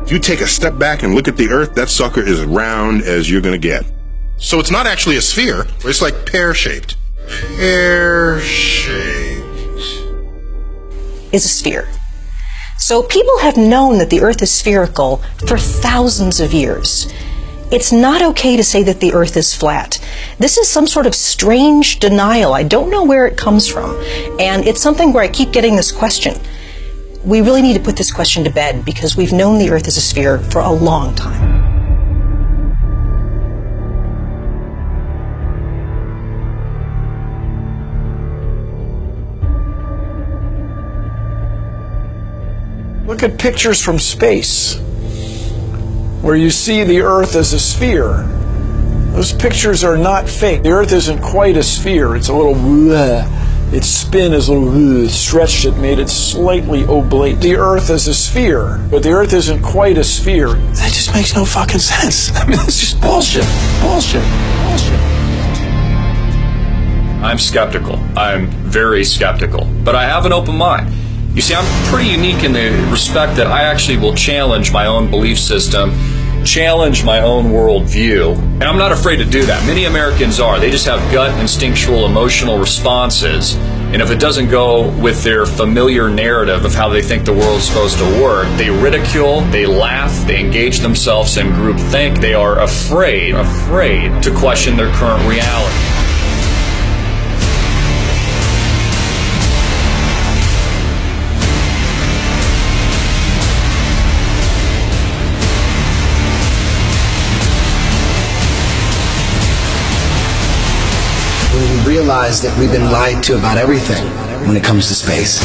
If you take a step back and look at the Earth, that sucker is round as you're going to get. So it's not actually a sphere. It's like pear-shaped. Pear-shaped. Is a sphere. So people have known that the Earth is spherical for thousands of years. It's not okay to say that the Earth is flat. This is some sort of strange denial. I don't know where it comes from. And it's something where I keep getting this question. We really need to put this question to bed because we've known the Earth is a sphere for a long time. Look at pictures from space, where you see the Earth as a sphere. Those pictures are not fake. The Earth isn't quite a sphere. It's a little its spin is a little stretched it, made it slightly oblate. The Earth is a sphere, but the Earth isn't quite a sphere. That just makes no fucking sense. I mean, it's just bullshit. Bullshit. Bullshit. I'm skeptical. I'm very skeptical. But I have an open mind. You see, I'm pretty unique in the respect that I actually will challenge my own belief system, challenge my own worldview, and I'm not afraid to do that. Many Americans are. They just have gut, instinctual, emotional responses, and if it doesn't go with their familiar narrative of how they think the world's supposed to work, they ridicule, they laugh, they engage themselves in groupthink. They are afraid to question their current reality. We realize that we've been lied to about everything when it comes to space.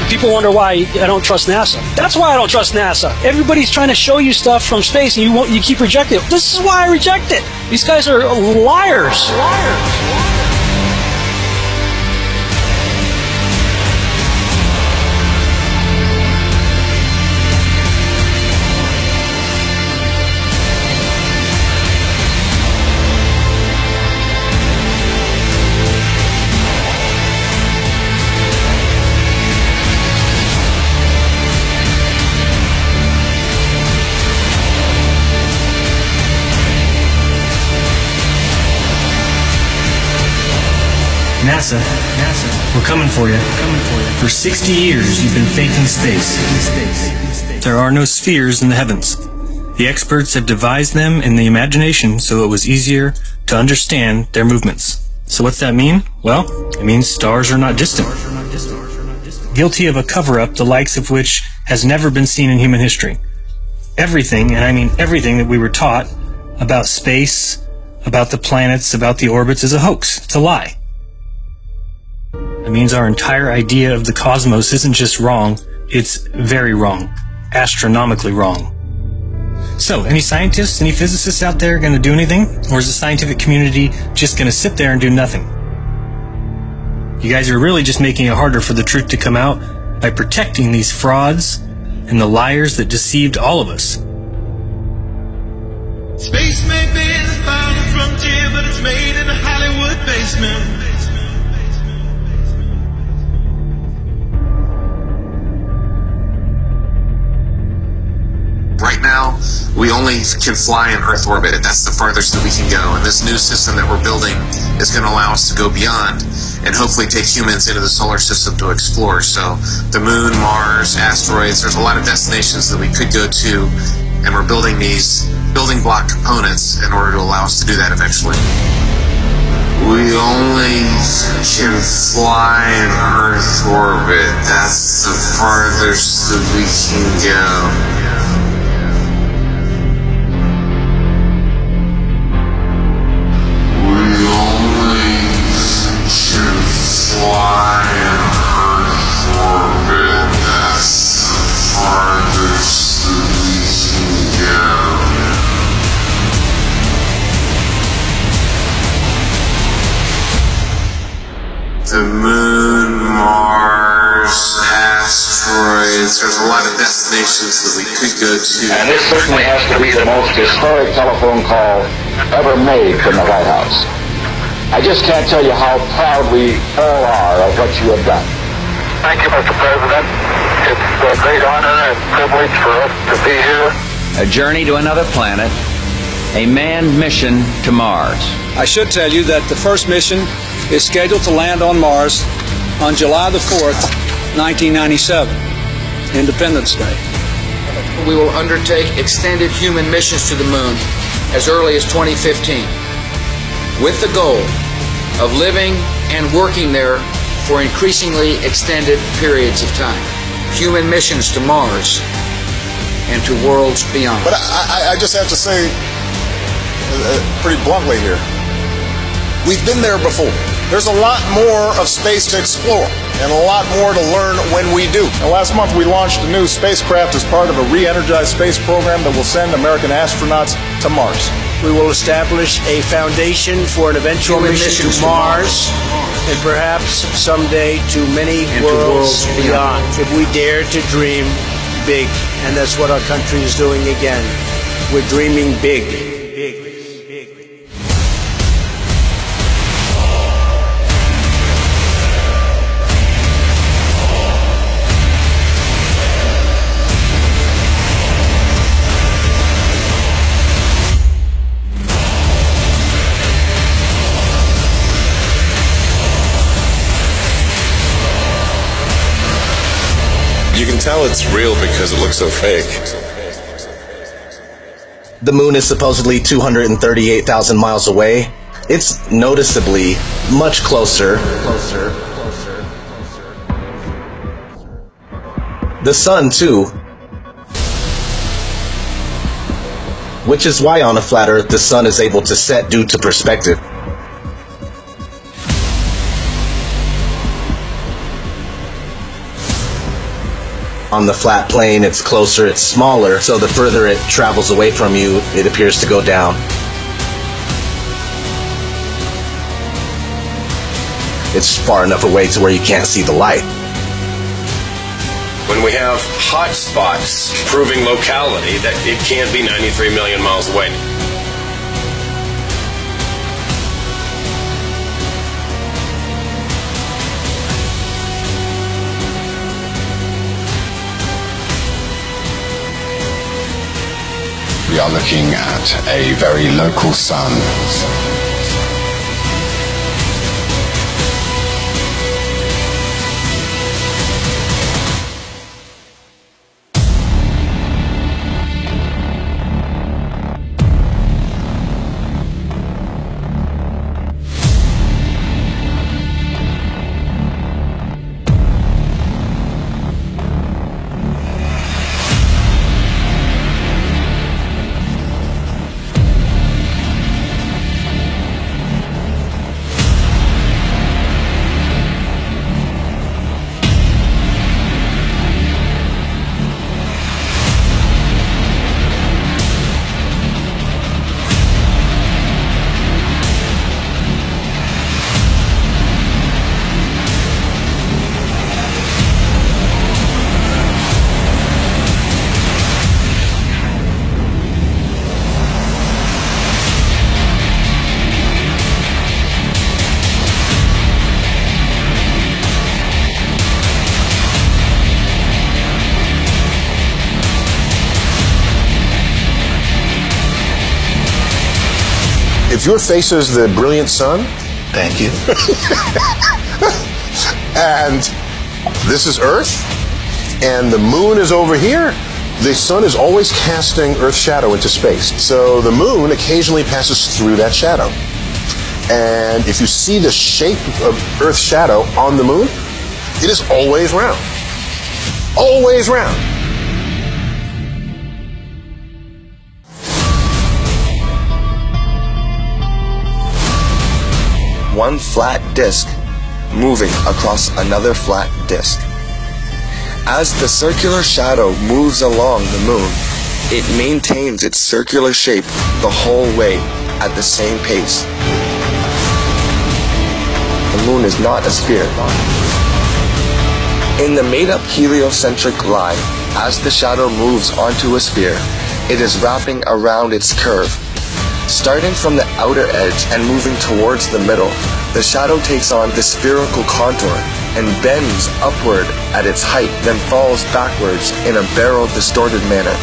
People wonder why I don't trust NASA. That's why I don't trust NASA. Everybody's trying to show you stuff from space and you keep rejecting it. This is why I reject it. These guys are liars. NASA, we're coming for you. For 60 years, you've been faking space. There are no spheres in the heavens. The experts have devised them in the imagination so it was easier to understand their movements. So what's that mean? Well, it means stars are not distant. Guilty of a cover-up the likes of which has never been seen in human history. Everything, and I mean everything that we were taught about space, about the planets, about the orbits is a hoax. It's a lie. It means our entire idea of the cosmos isn't just wrong, it's very wrong. Astronomically wrong. So, any scientists, any physicists out there going to do anything? Or is the scientific community just going to sit there and do nothing? You guys are really just making it harder for the truth to come out by protecting these frauds and the liars that deceived all of us. Space may be the final frontier, but it's made in a Hollywood basement. Right now, we only can fly in Earth orbit. That's the farthest that we can go. And this new system that we're building is going to allow us to go beyond and hopefully take humans into the solar system to explore. So the moon, Mars, asteroids, there's a lot of destinations that we could go to, and we're building these building block components in order to allow us to do that eventually. We only can fly in Earth orbit. That's the farthest that we can go. Fly in Earth orbit, that's planets. There's a lot of destinations that we could go to. And this certainly has to be the most historic telephone call ever made from the White House. I just can't tell you how proud we all are of what you have done. Thank you, Mr. President. It's a great honor and privilege for us to be here. A journey to another planet, a manned mission to Mars. I should tell you that the first mission is scheduled to land on Mars on July the 4th, 1997, Independence Day. We will undertake extended human missions to the moon as early as 2015, with the goal of living and working there for increasingly extended periods of time. Human missions to Mars and to worlds beyond. But I just have to say, pretty bluntly here, we've been there before. There's a lot more of space to explore and a lot more to learn when we do. And last month we launched a new spacecraft as part of a re-energized space program that will send American astronauts to Mars. We will establish a foundation for an eventual mission to Mars and perhaps someday to many worlds beyond. If we dare to dream big, and that's what our country is doing again. We're dreaming big. You can tell it's real because it looks so fake. The moon is supposedly 238,000 miles away. It's noticeably much closer. The sun, too. Which is why on a flat Earth the sun is able to set due to perspective. On the flat plane, it's closer, it's smaller, so the further it travels away from you, it appears to go down. It's far enough away to where you can't see the light. When we have hot spots proving locality, that it can't be 93 million miles away. We are looking at a very local sun. If your face is the brilliant sun, thank you. And this is Earth, and the moon is over here, the sun is always casting Earth's shadow into space. So the moon occasionally passes through that shadow. And if you see the shape of Earth's shadow on the moon, it is always round. Always round. One flat disk moving across another flat disk. As the circular shadow moves along the moon, it maintains its circular shape the whole way at the same pace. The moon is not a sphere. In the made-up heliocentric line, as the shadow moves onto a sphere, it is wrapping around its curve. Starting from the outer edge and moving towards the middle, the shadow takes on the spherical contour and bends upward at its height, then falls backwards in a barrel-distorted manner.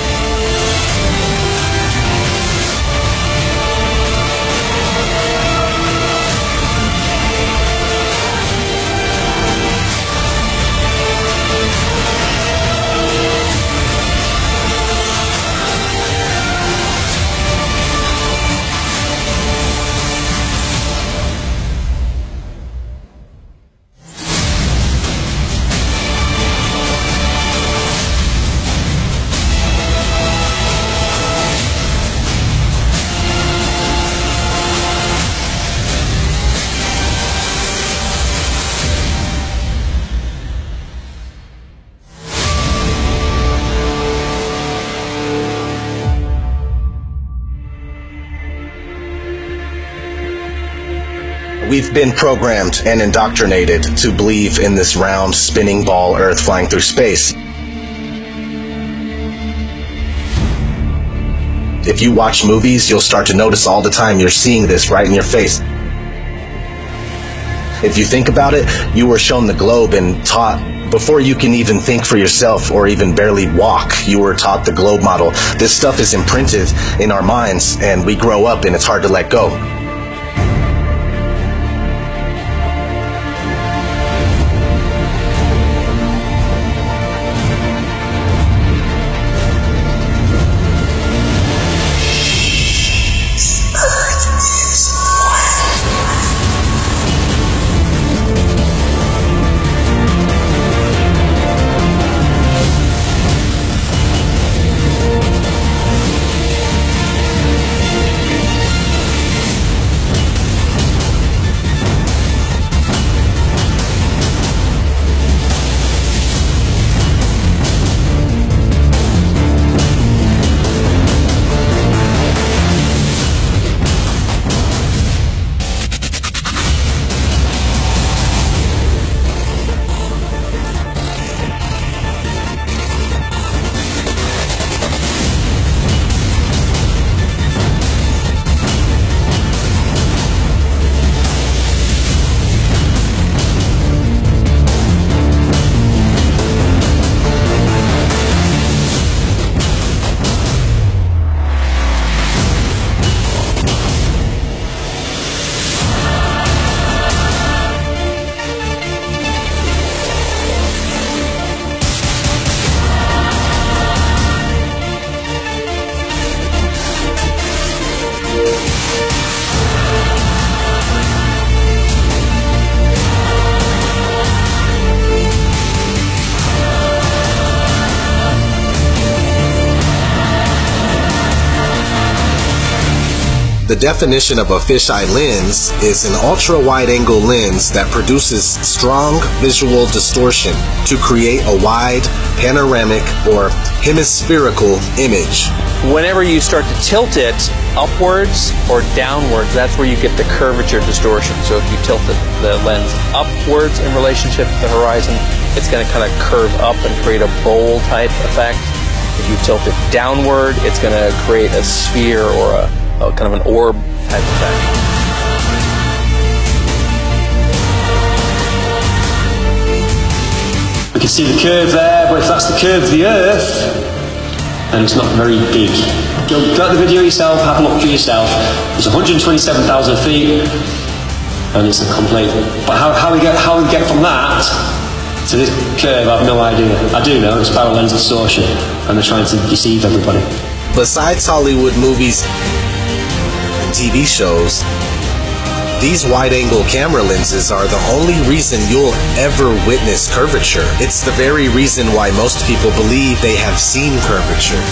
We've been programmed and indoctrinated to believe in this round, spinning ball Earth flying through space. If you watch movies, you'll start to notice all the time you're seeing this right in your face. If you think about it, you were shown the globe and taught, before you can even think for yourself or even barely walk, you were taught the globe model. This stuff is imprinted in our minds, and we grow up and it's hard to let go. The definition of a fisheye lens is an ultra-wide-angle lens that produces strong visual distortion to create a wide, panoramic, or hemispherical image. Whenever you start to tilt it upwards or downwards, that's where you get the curvature distortion. So if you tilt the lens upwards in relationship to the horizon, it's going to kind of curve up and create a bowl type effect. If you tilt it downward, it's going to create a sphere or a kind of an orb type effect. We can see the curve there, but if that's the curve of the Earth, then it's not very big. Go at the video yourself, have a look for yourself. It's 127,000 feet, and it's a complete. But how we get from that to this curve, I have no idea. I do know it's barrel lens distortion, and they're trying to deceive everybody. Besides Hollywood movies and TV shows, these wide-angle camera lenses are the only reason you'll ever witness curvature. It's the very reason why most people believe they have seen curvature.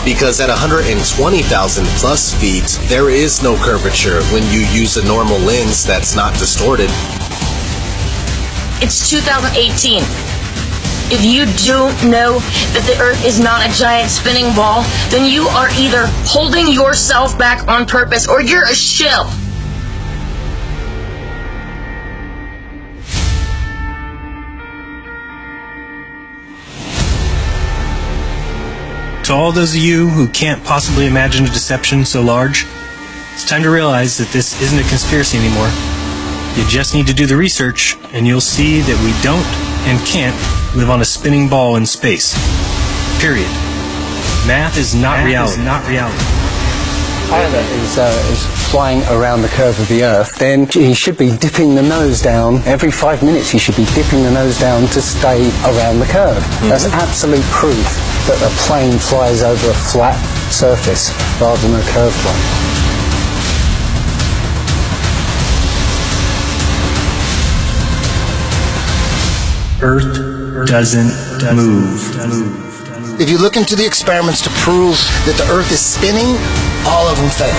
Because at 120,000 plus feet, there is no curvature when you use a normal lens that's not distorted. It's 2018. If you don't know that the Earth is not a giant spinning ball, then you are either holding yourself back on purpose or you're a shill. To all those of you who can't possibly imagine a deception so large, it's time to realize that this isn't a conspiracy anymore. You just need to do the research, and you'll see that we don't and can't live on a spinning ball in space. Period. Math is not reality. Pilot is flying around the curve of the Earth, then he should be dipping the nose down. Every 5 minutes he should be dipping the nose down to stay around the curve. That's absolute proof that a plane flies over a flat surface rather than a curved one. Earth doesn't move. If you look into the experiments to prove that the Earth is spinning, all of them fail.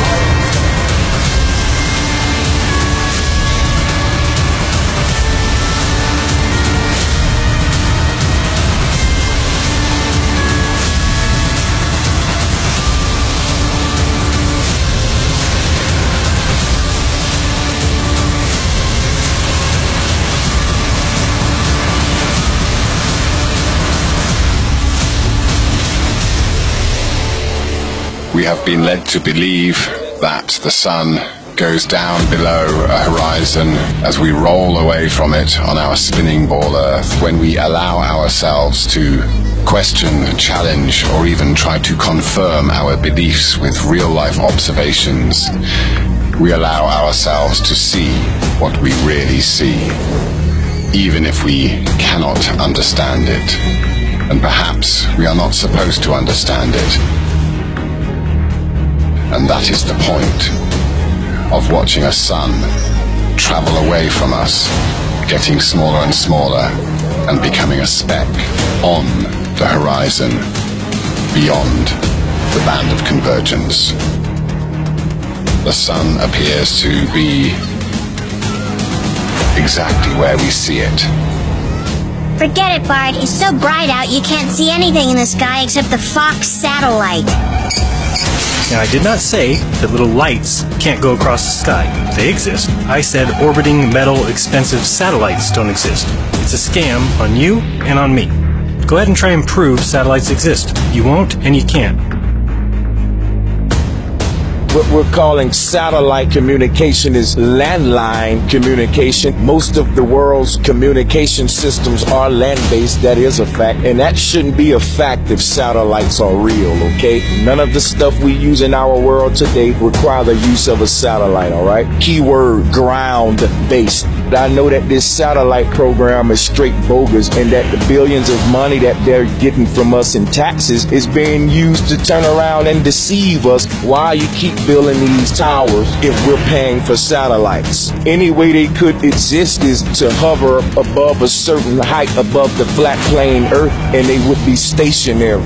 We have been led to believe that the sun goes down below a horizon as we roll away from it on our spinning ball Earth. When we allow ourselves to question, challenge, or even try to confirm our beliefs with real-life observations, we allow ourselves to see what we really see, even if we cannot understand it. And perhaps we are not supposed to understand it. And that is the point of watching a sun travel away from us, getting smaller and smaller, and becoming a speck on the horizon, beyond the band of convergence. The sun appears to be exactly where we see it. Forget it, Bart. It's so bright out you can't see anything in the sky except the Fox satellite. Now, I did not say that little lights can't go across the sky. They exist. I said orbiting metal expensive satellites don't exist. It's a scam on you and on me. Go ahead and try and prove satellites exist. You won't and you can't. What we're calling satellite communication is landline communication. Most of the world's communication systems are land-based. That is a fact. And that shouldn't be a fact if satellites are real, okay? None of the stuff we use in our world today require the use of a satellite, all right? Keyword, ground-based. I know that this satellite program is straight bogus and that the billions of money that they're getting from us in taxes is being used to turn around and deceive us while you keep building these towers if we're paying for satellites. Any way they could exist is to hover above a certain height above the flat plane Earth and they would be stationary.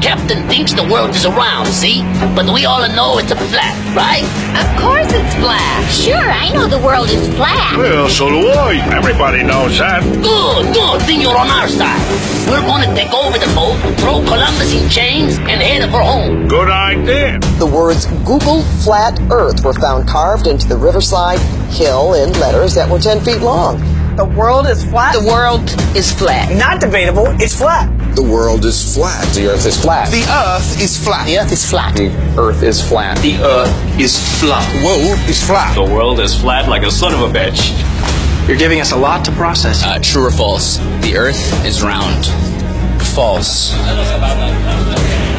Captain thinks the world is around, see? But we all know it's a flat, right? Of course it's flat. Sure, I know the world is flat. Well, so do I. Everybody knows that. Good, good. Then you're on our side. We're going to take over the boat, throw Columbus in chains, and head for home. Good idea. The words Google Flat Earth were found carved into the riverside hill in letters that were 10 feet long. The world is flat? The world is flat. Not debatable, it's flat. The world is flat. The earth is flat. The earth is flat. The earth is flat. The earth is flat. The earth is flat. The world is flat. The world is flat like a son of a bitch. You're giving us a lot to process. True or false? The earth is round. False.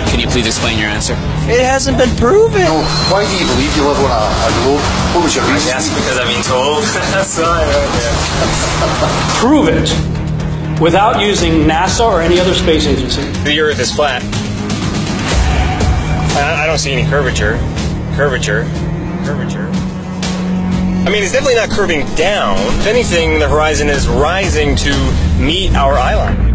Can you please explain your answer? It hasn't been proven. No, why do you believe you live on a globe? What was your reason? I guess because I've been told. That's right, yeah. Prove it without using NASA or any other space agency. The earth is flat. I don't see any curvature. Curvature. I mean, it's definitely not curving down. If anything, the horizon is rising to meet our eye line.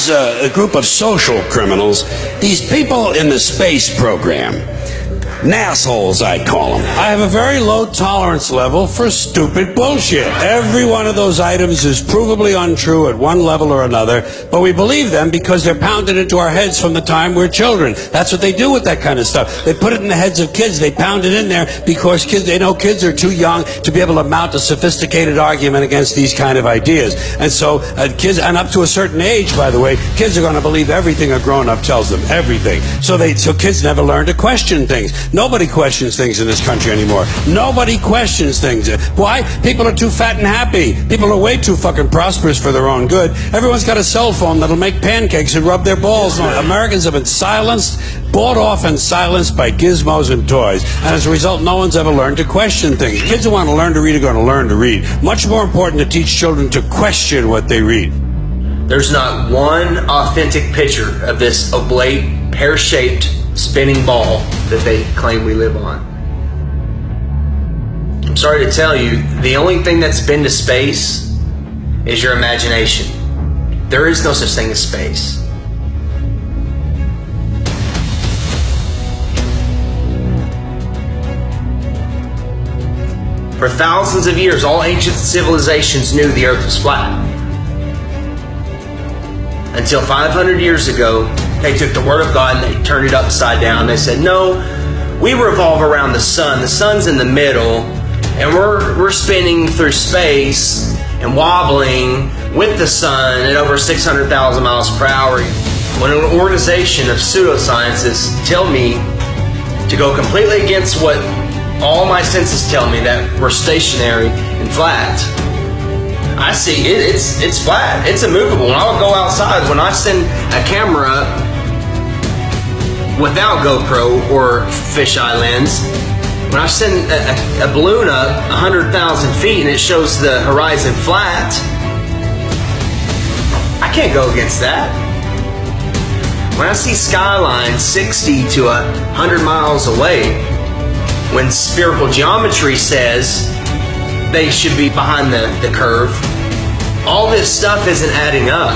is a group of social criminals, these people in the space program. Nassholes, I'd call them. I have a very low tolerance level for stupid bullshit. Every one of those items is provably untrue at one level or another, but we believe them because they're pounded into our heads from the time we're children. That's what they do with that kind of stuff. They put it in the heads of kids. They pound it in there because they know kids are too young to be able to mount a sophisticated argument against these kind of ideas. And so kids, and up to a certain age, by the way, kids are going to believe everything a grown-up tells them. Everything. So kids never learn to question things. Nobody questions things in this country anymore. Nobody questions things. Why? People are too fat and happy. People are way too fucking prosperous for their own good. Everyone's got a cell phone that'll make pancakes and rub their balls on. Americans have been silenced, bought off and silenced by gizmos and toys. And as a result, no one's ever learned to question things. Kids who want to learn to read are going to learn to read. Much more important to teach children to question what they read. There's not one authentic picture of this oblate, pear-shaped spinning ball that they claim we live on. I'm sorry to tell you, the only thing that's been to space is your imagination. There is no such thing as space. For thousands of years, all ancient civilizations knew the earth was flat. Until 500 years ago, they took the Word of God and they turned it upside down. They said, no, we revolve around the sun. The sun's in the middle, and we're spinning through space and wobbling with the sun at over 600,000 miles per hour. When an organization of pseudoscientists tell me to go completely against what all my senses tell me, that we're stationary and flat, I see it's flat. It's immovable. When I'll go outside, when I send a camera up without GoPro or fisheye lens, when I send a balloon up 100,000 feet and it shows the horizon flat, I can't go against that. When I see skylines 60 to 100 miles away, when spherical geometry says they should be behind the curve, all this stuff isn't adding up.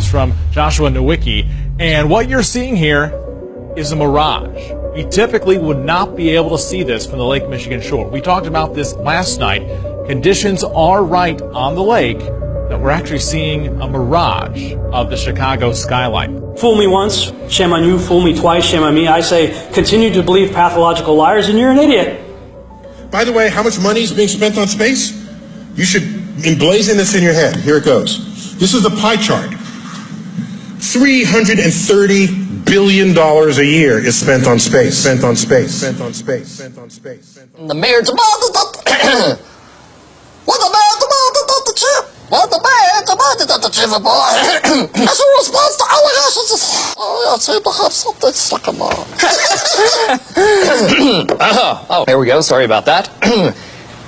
From Joshua Nowicki, and what you're seeing here is a mirage. You typically would not be able to see this from the Lake Michigan shore. We talked about this last night. Conditions are right on the lake that we're actually seeing a mirage of the Chicago skyline. Fool me once, shame on you. Fool me twice, shame on me. I say, continue to believe pathological liars and you're an idiot. By the way, how much money is being spent on space? You should emblazon this in your head. Here it goes. This is the pie chart. $330 billion a year is spent on space. Spent on space. Spent on space. Spent on space. The mayor's what the mayor's chip? What the mayor's the chip, boy? As a response to allegations, I'd say perhaps something stuck in Oh, here we go. Sorry about that.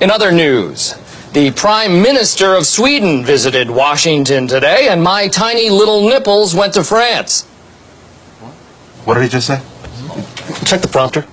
In other news, the Prime Minister of Sweden visited Washington today, and my tiny little nipples went to France. What did he just say? Check the prompter.